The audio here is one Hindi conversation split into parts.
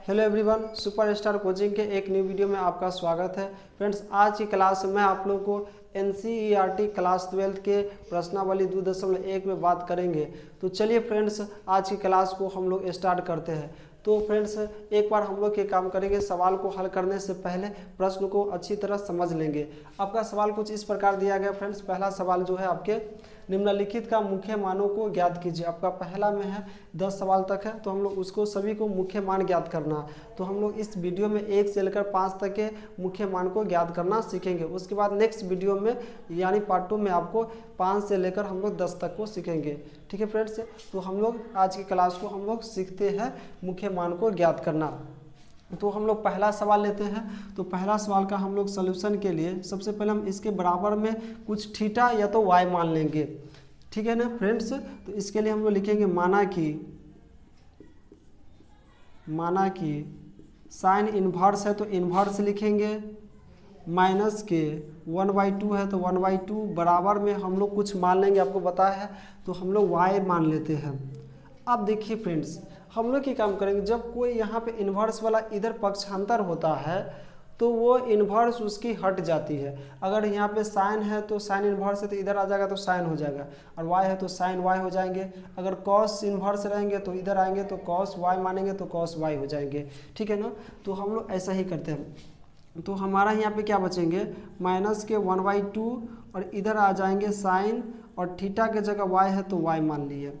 हेलो एवरीवन, सुपरस्टार कोचिंग के एक न्यू वीडियो में आपका स्वागत है। फ्रेंड्स, आज की क्लास में आप लोगों को NCERT क्लास 12 के प्रश्नावली 2.1 में बात करेंगे। तो चलिए फ्रेंड्स, आज की क्लास को हम लोग स्टार्ट करते हैं। तो फ्रेंड्स, एक बार हम लोग ये काम करेंगे, सवाल को हल करने से पहले प्रश्न को अच्छी तरह समझ लेंगे। आपका सवाल कुछ इस प्रकार दिया गया फ्रेंड्स। पहला सवाल जो है आपके निम्नलिखित का मुख्य मानों को ज्ञात कीजिए। आपका पहला में है 10 सवाल तक है, तो हम लोग उसको सभी को मुख्य मान ज्ञात करना। तो हम लोग इस वीडियो में 1 से लेकर 5 तक के मुख्य मान को ज्ञात करना सीखेंगे। उसके बाद नेक्स्ट वीडियो में यानी पार्ट 2 में आपको 5 से लेकर हम लोग 10 तक को सीखेंगे। ठीक है फ्रेंड्स, तो हम लोग आज की क्लास को हम लोग सीखते हैं मुख्य मान को ज्ञात करना। तो हम लोग पहला सवाल लेते हैं। तो पहला सवाल का हम लोग सॉल्यूशन के लिए सबसे पहले हम इसके बराबर में कुछ थीटा या तो वाई मान लेंगे। ठीक है ना फ्रेंड्स, तो इसके लिए हम लोग लिखेंगे माना कि साइन इन्वर्स है तो इन्वर्स लिखेंगे, माइनस के 1/2 है तो 1/2 बराबर में हम लोग कुछ मान लेंगे, आपको बताया है, तो हम लोग वाई मान लेते हैं। अब देखिए फ्रेंड्स, हम लोग ये काम करेंगे, जब कोई यहाँ पे इन्वर्स वाला इधर पक्षांतर होता है तो वो इन्वर्स उसकी हट जाती है। अगर यहाँ पे साइन है तो साइन इन्वर्स है तो इधर आ जाएगा तो साइन हो जाएगा, और वाई है तो साइन वाई हो जाएंगे। अगर कॉस इन्वर्स रहेंगे तो इधर आएंगे तो कॉस वाई मानेंगे तो कॉस वाई हो जाएंगे। ठीक है ना, तो हम लोग ऐसा ही करते हैं। तो हमारा यहाँ पे क्या बचेंगे, माइनस के 1/2 और इधर आ जाएंगे साइन, और थीटा के जगह वाई है तो वाई मान लिए।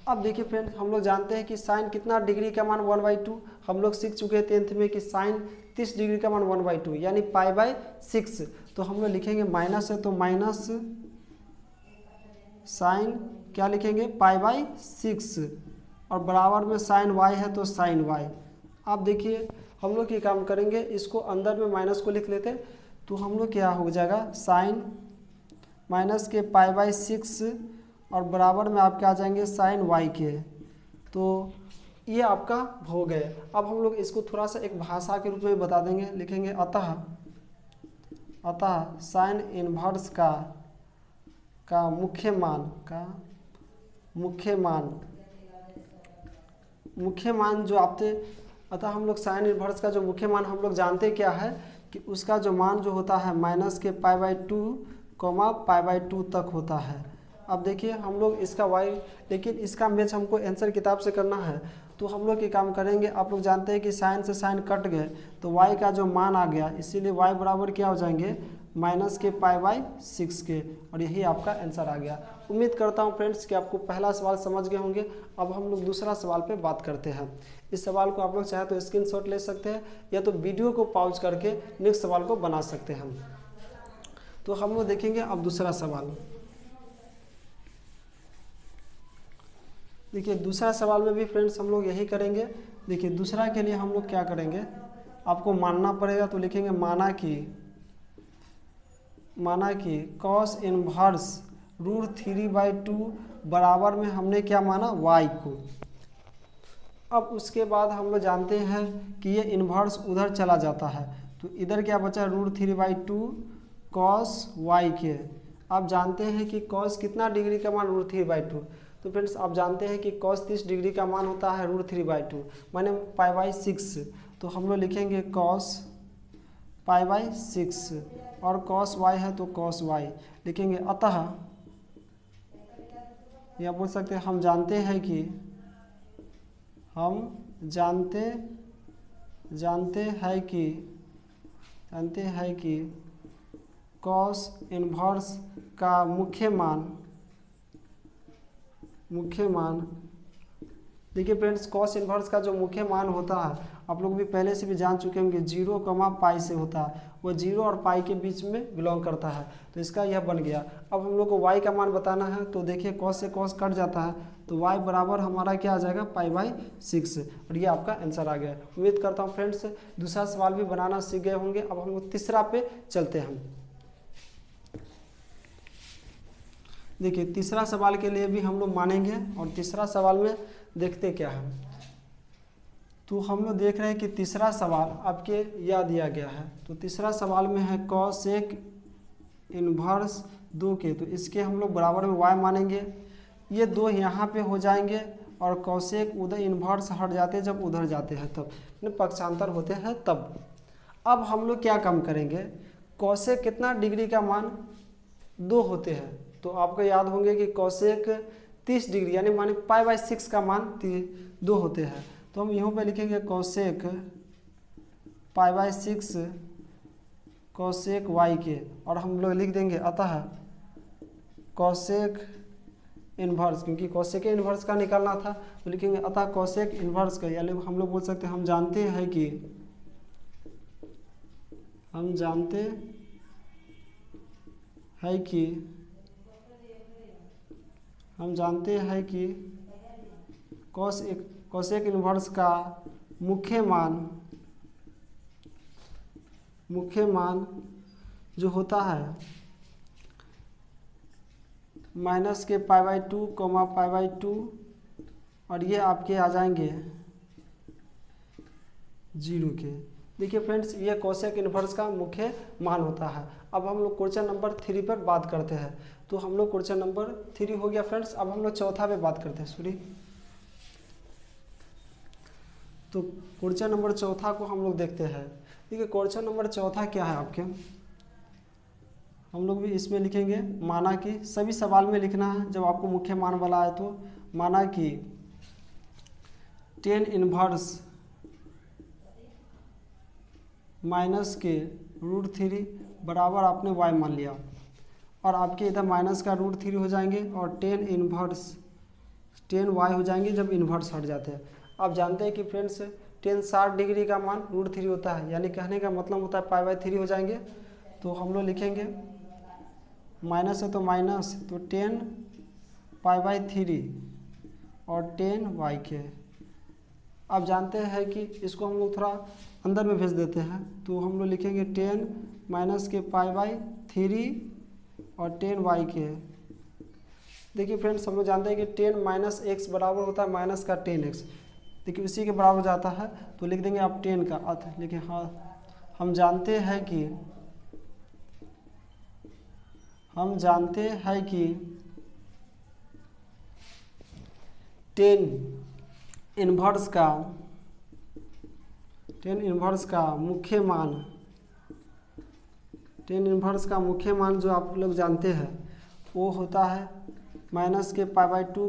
अब देखिए फ्रेंड्स, हम लोग जानते हैं कि साइन कितना डिग्री का मान 1/2, हम लोग सीख चुके हैं 10th में कि साइन 30 डिग्री का मान 1/2 यानी π/6। तो हम लोग लिखेंगे माइनस है तो माइनस साइन क्या लिखेंगे π/6, और बराबर में साइन y है तो साइन y। अब देखिए हम लोग ये काम करेंगे, इसको अंदर में माइनस को लिख लेते हैं, तो हम लोग क्या हो जाएगा साइन माइनस के π/6 और बराबर में आपके आ जाएंगे साइन y के। तो ये आपका हो गए। अब हम लोग इसको थोड़ा सा एक भाषा के रूप में बता देंगे, लिखेंगे अतः साइन इन्वर्स का मुख्य मान जो आपके, अतः हम लोग साइन इन्वर्स का जो मुख्य मान हम लोग जानते क्या है कि उसका जो मान जो होता है माइनस के π/2 π/2 तक होता है। अब देखिए हम लोग इसका y, लेकिन इसका मैच हमको आंसर किताब से करना है, तो हम लोग ये काम करेंगे। आप लोग जानते हैं कि साइन से साइन कट गए तो y का जो मान आ गया, इसीलिए y बराबर क्या हो जाएंगे माइनस के π/6 के, और यही आपका आंसर आ गया। उम्मीद करता हूँ फ्रेंड्स कि आपको पहला सवाल समझ गए होंगे। अब हम लोग दूसरा सवाल पे बात करते हैं। इस सवाल को आप लोग चाहे तो स्क्रीनशॉट ले सकते हैं या तो वीडियो को पॉज करके नेक्स्ट सवाल को बना सकते हैं। तो हम लोग देखेंगे अब दूसरा सवाल। देखिए दूसरा सवाल में भी फ्रेंड्स हम लोग यही करेंगे। देखिए दूसरा के लिए हम लोग क्या करेंगे, आपको मानना पड़ेगा, तो लिखेंगे माना कि कॉस इन्वर्स √3/2 बराबर में हमने क्या माना y को। अब उसके बाद हम लोग जानते हैं कि ये इन्वर्स उधर चला जाता है, तो इधर क्या बचा √3/2 कॉस y के। आप जानते हैं कि कॉस कितना डिग्री का मान √3/2, तो फ्रेंड्स आप जानते हैं कि कॉस 30 डिग्री का मान होता है √3/2 माने π/6। तो हम लोग लिखेंगे कॉस π/6, और कॉस y है तो कॉस y लिखेंगे। अतः या बोल सकते हैं हम जानते हैं कि कॉस इन्वर्स का मुख्य मान देखिए फ्रेंड्स, कॉस इन्वर्स का जो मुख्य मान होता है आप लोग भी पहले से भी जान चुके होंगे, 0, से होता है। वो 0 और पाई के बीच में बिलोंग करता है, तो इसका यह बन गया। अब हम लोग को y का मान बताना है, तो देखिए कॉस से कॉस कट जाता है, तो y बराबर हमारा क्या आ जाएगा π/6, और ये आपका आंसर आ गया। उम्मीद करता हूँ फ्रेंड्स दूसरा सवाल भी बनाना सीख गए होंगे। अब हम लोग तीसरा पे चलते हैं। देखिए तीसरा सवाल के लिए भी हम लोग मानेंगे, और तीसरा सवाल में देखते क्या है। तो हम लोग देख रहे हैं कि तीसरा सवाल आपके याद दिया गया है। तो तीसरा सवाल में है कॉसेक इन्वर्स 2 के, तो इसके हम लोग बराबर में y मानेंगे। ये 2 यहाँ पे हो जाएंगे और कौशेक उधर इन्वर्स हट जाते हैं जब उधर जाते हैं तब, पक्षांतर होते हैं तब। अब हम लोग क्या काम करेंगे, कौशेक कितना डिग्री का मान 2 होते हैं, तो आपको याद होंगे कि कौशेक 30 डिग्री यानी माने π/6 का मान 2 होते हैं। तो हम यहाँ पे लिखेंगे कौशेक π/6 कौशेक y के, और हम लोग लिख देंगे अतः कौशेक इन्वर्स, क्योंकि कौशेक इन्वर्स का निकालना था तो लिखेंगे अतः कौशेक इन्वर्स का, यानी हम लोग बोल सकते हैं हम जानते हैं कि कौशेक इन्वर्स का मुख्य मान जो होता है माइनस के π/2 π/2, और ये आपके आ जाएंगे 0 के। देखिए फ्रेंड्स, ये कौशेक इन्वर्स का मुख्य मान होता है। अब हम लोग क्वेश्चन नंबर 3 पर बात करते हैं। तो हम लोग क्वेश्चन नंबर 3 हो गया फ्रेंड्स। अब हम लोग चौथा पे बात करते हैं। तो क्वेश्चन नंबर चौथा को हम लोग देखते हैं। देखिए क्वेश्चन नंबर चौथा क्या है आपके, हम लोग भी इसमें लिखेंगे माना कि, सभी सवाल में लिखना है जब आपको मुख्य मान वाला है तो, माना कि tan इन्वर्स माइनस के √3 बराबर आपने y मान लिया, और आपके इधर माइनस का √3 हो जाएंगे और tan y हो जाएंगे जब इन्वर्स हट जाते हैं। आप जानते हैं कि फ्रेंड्स tan 60 डिग्री का मान √3 होता है, यानी कहने का मतलब होता है π/3 हो जाएंगे। तो हम लोग लिखेंगे माइनस है तो माइनस, तो tan π/3 और tan y के। आप जानते हैं कि इसको हम लोग थोड़ा अंदर में भेज देते हैं, तो हम लोग लिखेंगे tan माइनस के π/3 और tan y के। देखिए फ्रेंड्स, हम लोग जानते हैं कि tan -x बराबर होता है माइनस का tan x, देखिए उसी के बराबर जाता है, तो लिख देंगे आप tan का अर्थ। लेकिन हाँ, हम जानते हैं कि tan इन्वर्स मुख्य मान जो आप लोग जानते हैं वो होता है माइनस के π/2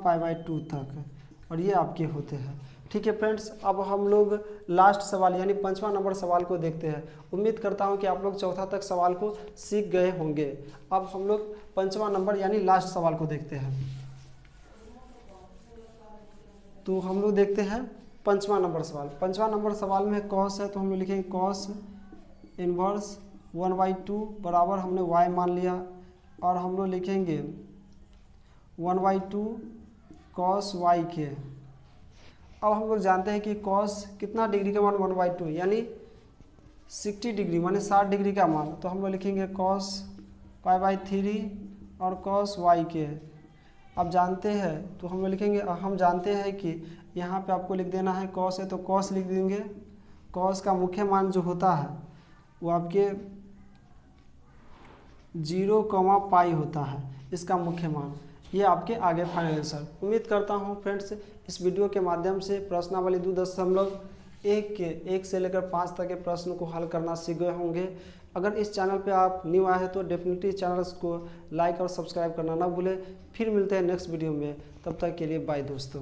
π/2 तक, और ये आपके होते हैं। ठीक है फ्रेंड्स, अब हम लोग लास्ट सवाल यानी 5वां नंबर सवाल को देखते हैं। उम्मीद करता हूं कि आप लोग चौथा तक सवाल को सीख गए होंगे। अब हम लोग 5वां नंबर यानी लास्ट सवाल को देखते हैं। तो हम लोग देखते हैं 5वां नंबर सवाल। 5वां नंबर सवाल में कॉस है, तो हम लोग लिखेंगे कॉस इन्वर्स 1/2 बराबर हमने y मान लिया, और हम लोग लिखेंगे 1/2 कॉस y के। अब हम लोग जानते हैं कि कॉस कितना डिग्री का मान 1/2 यानी 60 डिग्री माने 60 डिग्री का मान, तो हम लोग लिखेंगे कॉस π/3 और कॉस y के। अब जानते हैं तो हम लोग लिखेंगे, हम जानते हैं कि यहाँ पे आपको लिख देना है कॉस है तो कॉस लिख देंगे। कॉस का मुख्य मान जो होता है वो आपके 0, π होता है, इसका मुख्य मान। ये आपके आगे फाइनल आंसर। उम्मीद करता हूँ फ्रेंड्स इस वीडियो के माध्यम से प्रश्नावली 2.1 के 1 से लेकर 5 तक के प्रश्न को हल करना सीख गए होंगे। अगर इस चैनल पे आप न्यू आए हैं तो डेफिनेटली चैनल को लाइक और सब्सक्राइब करना ना भूलें। फिर मिलते हैं नेक्स्ट वीडियो में, तब तक के लिए बाय दोस्तों।